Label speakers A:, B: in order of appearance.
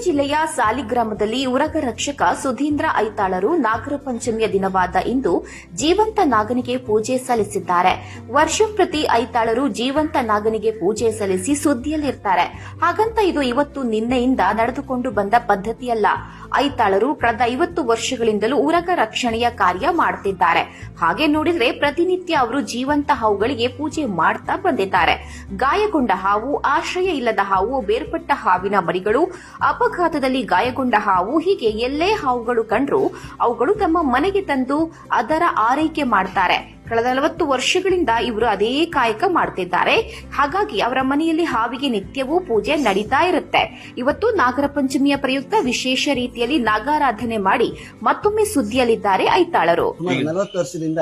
A: ಜಿಲ್ಲೆಯ ಸಾಲಿಗ್ರಾಮದಲ್ಲಿ ಉರಗ ರಕ್ಷಕ ಸುಧೀಂದ್ರ ಐತಾಳರು ನಾಗರ ಪಂಚಮಿಯ ದಿನವಾದ ಇಂದು ಜೀವಂತ ನಾಗನಿಗೆ ಪೂಜೆ ಸಲ್ಲಿಸಿದ್ದಾರೆ. ವರ್ಷಂಪ್ರತಿ ಐತಾಳರು ಜೀವಂತ ನಾಗನಿಗೆ ಪೂಜೆ ಸಲ್ಲಿಸಿ ಸುದ್ದಿಯಲ್ಲಿರ್ತಾರೆ. ಹಾಗಂತ ಇದು ಇವತ್ತು ನಿನ್ನೆಯಿಂದ ನಡೆದುಕೊಂಡು ಬಂದ ಪದ್ಧತಿಯಲ್ಲ. ಐತಾಳರು ಕಳೆದ 50 ವರ್ಷಗಳಿಂದಲೂ ಉರಗ ರಕ್ಷಣೆಯ ಕಾರ್ಯ ಮಾಡುತ್ತಿದ್ದಾರೆ. ಹಾಗೆ ನೋಡಿದ್ರೆ ಪ್ರತಿನಿತ್ಯ ಅವರು ಜೀವಂತ ಹಾವುಗಳಿಗೆ ಪೂಜೆ ಮಾಡ್ತಾ ಬಂದಿದ್ದಾರೆ. ಗಾಯಗೊಂಡ ಹಾವು, ಆಶ್ರಯ ಇಲ್ಲದ ಹಾವು, ಬೇರ್ಪಟ್ಟ ಹಾವಿನ ಮರಿಗಳು, ಅಪಘಾತದಲ್ಲಿ ಗಾಯಗೊಂಡ ಹಾವು, ಹೀಗೆ ಎಲ್ಲೇ ಹಾವುಗಳು ಕಂಡ್ರು ಅವುಗಳು ತಮ್ಮ ಮನೆಗೆ ತಂದು ಅದರ ಆರೈಕೆ ಮಾಡ್ತಾರೆ. ಕಳೆದ 40 ವರ್ಷಗಳಿಂದ ಇವರು ಅದೇ ಕಾಯಕ ಮಾಡ್ತಿದ್ದಾರೆ. ಹಾಗಾಗಿ ಅವರ ಮನೆಯಲ್ಲಿ ಹಾವಿಗೆ ನಿತ್ಯವೂ ಪೂಜೆ ನಡೀತಾ ಇರುತ್ತೆ. ಇವತ್ತು ನಾಗರ ಪಂಚಮಿಯ ಪ್ರಯುಕ್ತ ವಿಶೇಷ ರೀತಿಯಲ್ಲಿ ನಾಗಾರಾಧನೆ ಮಾಡಿ ಮತ್ತೊಮ್ಮೆ ಸುದ್ದಿಯಲ್ಲಿದ್ದಾರೆ ಐತಾಳರು.
B: 40 ವರ್ಷದಿಂದ